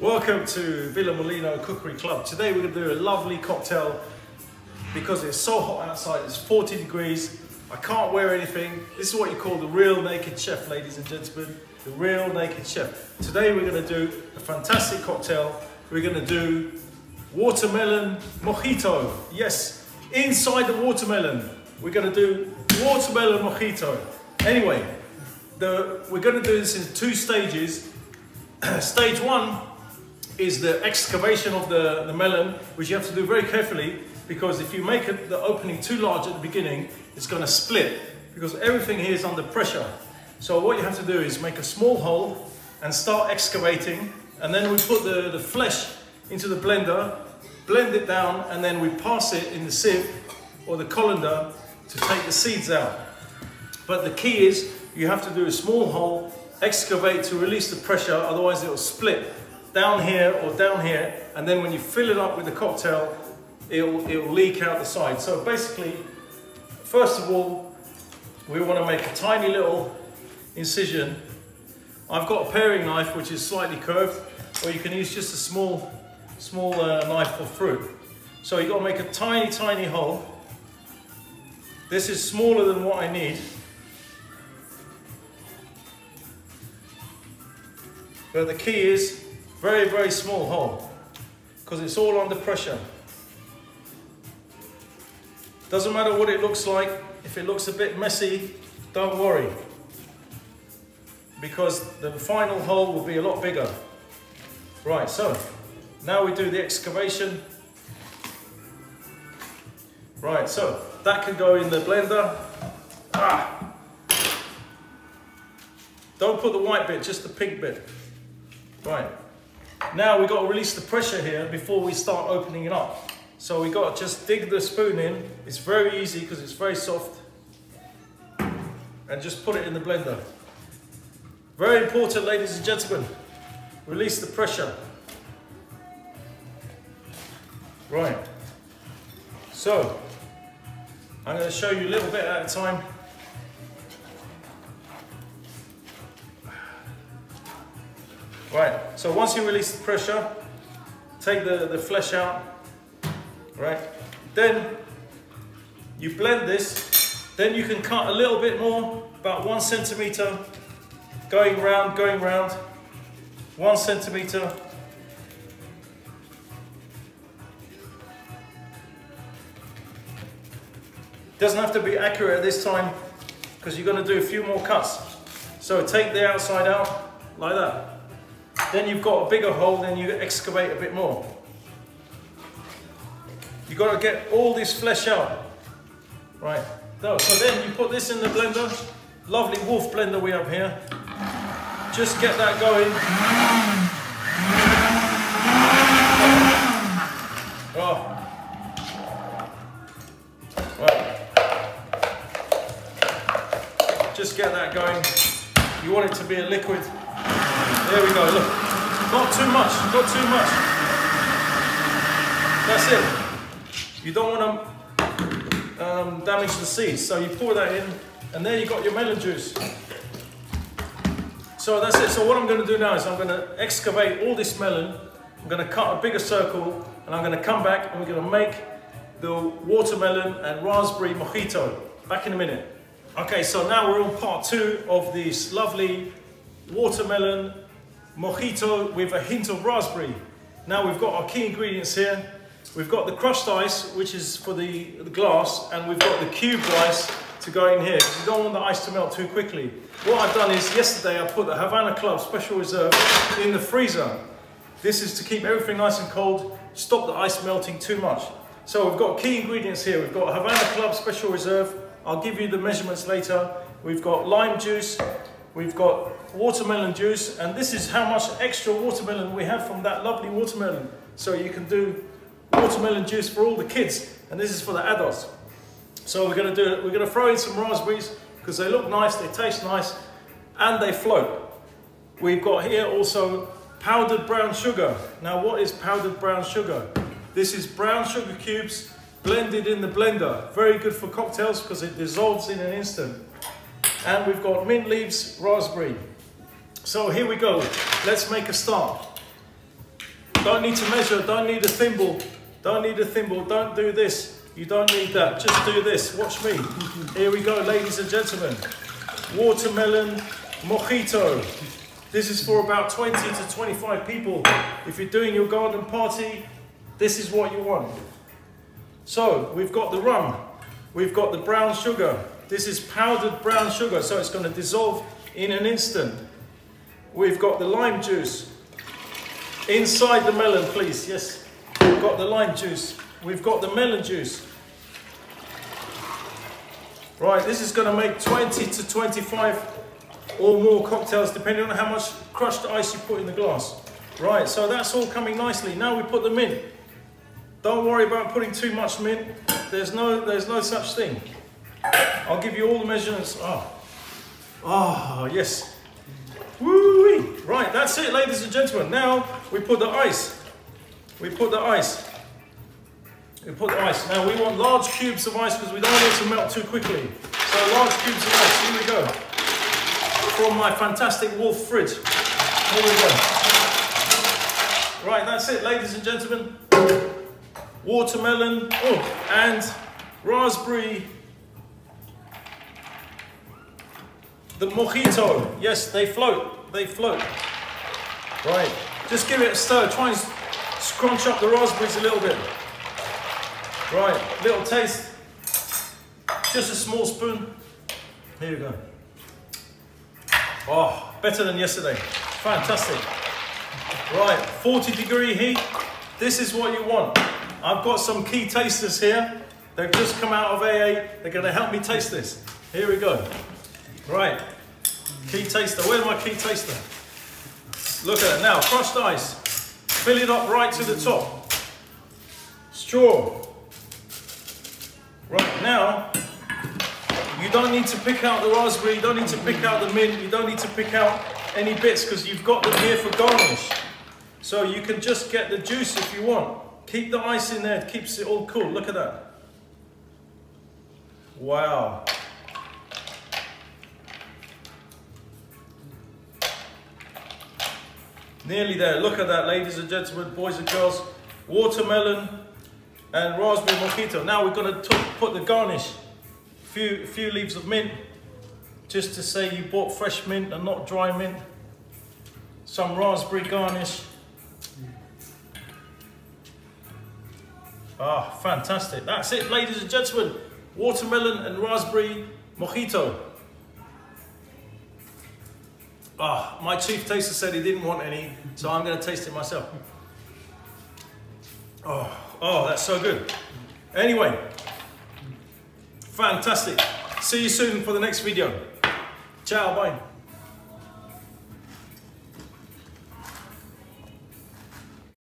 Welcome to Villa Molino Cookery Club. Today we're going to do a lovely cocktail because it's so hot outside, it's 40 degrees. I can't wear anything. This is what you call the real naked chef, ladies and gentlemen. The real naked chef. Today we're going to do a fantastic cocktail. We're going to do watermelon mojito. Yes, inside the watermelon. We're going to do watermelon mojito. Anyway, we're going to do this in 2 stages. Stage 1 is the excavation of the melon, which you have to do very carefully, because if you make the opening too large at the beginning, it's going to split, because everything here is under pressure. So what you have to do is make a small hole and start excavating, and then we put the flesh into the blender, blend it down, and then we pass it in the sieve or the colander to take the seeds out. But the key is you have to do a small hole, excavate to release the pressure, otherwise it will split down here or down here, and then when you fill it up with the cocktail, it'll leak out the side. So basically, first of all, we want to make a tiny little incision. I've got a paring knife which is slightly curved, or you can use just a small knife for fruit. So you've got to make a tiny hole. This is smaller than what I need. But the key is very small hole, because it's all under pressure. Doesn't matter what it looks like. If it looks a bit messy, don't worry, because the final hole will be a lot bigger. Right, so now we do the excavation. Right, so that can go in the blender. Don't put the white bit, just the pink bit. Right, now we've got to release the pressure here before we start opening it up. So we've got to just dig the spoon in. It's very easy because it's very soft. And just put it in the blender. Very important, ladies and gentlemen. Release the pressure. Right, so I'm going to show you a little bit at a time. Right, so once you release the pressure, take the flesh out, right? Then you blend this, then you can cut a little bit more, about 1 centimeter, going round, 1 centimeter. Doesn't have to be accurate at this time, because you're going to do a few more cuts. So take the outside out, like that. Then you've got a bigger hole, then you excavate a bit more. You've got to get all this flesh out. Right, so then you put this in the blender. Lovely Wolf blender we have here. Just get that going. Right. Just get that going. You want it to be a liquid. There we go, look. Not too much, not too much. That's it. You don't want to damage the seeds, so you pour that in, and there you got your melon juice. So that's it. So what I'm going to do now is I'm going to excavate all this melon. I'm going to cut a bigger circle, and I'm going to come back and we're going to make the watermelon and raspberry mojito. Back in a minute. Okay, so now we're on part 2 of this lovely watermelon mojito with a hint of raspberry. Now we've got our key ingredients here. We've got the crushed ice, which is for the glass, and we've got the cubed ice to go in here, because you don't want the ice to melt too quickly. What I've done is, yesterday I put the Havana Club Special Reserve in the freezer. This is to keep everything nice and cold, stop the ice melting too much. So we've got key ingredients here. We've got Havana Club Special Reserve. I'll give you the measurements later. We've got lime juice. We've got watermelon juice, and this is how much extra watermelon we have from that lovely watermelon. So you can do watermelon juice for all the kids, and this is for the adults. So we're going to throw in some raspberries, because they look nice, they taste nice, and they float. We've got here also powdered brown sugar. Now what is powdered brown sugar? This is brown sugar cubes blended in the blender. Very good for cocktails because it dissolves in an instant. And we've got mint leaves raspberry. So here we go. Let's make a start. Don't need to measure, don't need a thimble. Don't need a thimble, don't do this. You don't need that, just do this. Watch me. Here we go, ladies and gentlemen. Watermelon mojito. This is for about 20 to 25 people. If you're doing your garden party, this is what you want. So, we've got the rum. We've got the brown sugar. This is powdered brown sugar, so it's going to dissolve in an instant. We've got the lime juice. Inside the melon, please. Yes, we've got the lime juice. We've got the melon juice. Right, this is going to make 20 to 25 or more cocktails, depending on how much crushed ice you put in the glass. Right, so that's all coming nicely. Now we put the mint. Don't worry about putting too much mint. There's no such thing. I'll give you all the measurements. Oh, yes. Woo-wee. Right, that's it, ladies and gentlemen. Now we put the ice. We put the ice. Now we want large cubes of ice because we don't want it to melt too quickly. So large cubes of ice. Here we go. From my fantastic Wolf fridge. Here we go. Right, that's it, ladies and gentlemen. Watermelon and raspberry. The mojito. Yes, they float. They float. Right, just give it a stir. Try and scrunch up the raspberries a little bit. Right, little taste. Just a small spoon. Here you go. Oh, better than yesterday. Fantastic. Right, 40-degree heat. This is what you want. I've got some key tasters here. They've just come out of AA. They're going to help me taste this. Here we go. Right, key taster. Where's my key taster? Look at it now. Crushed ice. Fill it up right to the top. Straw. Right, now, you don't need to pick out the raspberry, you don't need to pick out the mint, you don't need to pick out any bits because you've got them here for garnish. So you can just get the juice if you want. Keep the ice in there, it keeps it all cool. Look at that. Wow. Nearly there. Look at that, ladies and gentlemen, boys and girls. Watermelon and raspberry mojito. Now we're going to put the garnish. Few leaves of mint, just to say you bought fresh mint and not dry mint. Some raspberry garnish. Ah, fantastic. That's it, ladies and gentlemen. Watermelon and raspberry mojito. Ah, my chief taster said he didn't want any, so I'm going to taste it myself. Oh, that's so good. Anyway, fantastic. See you soon for the next video. Ciao, bye.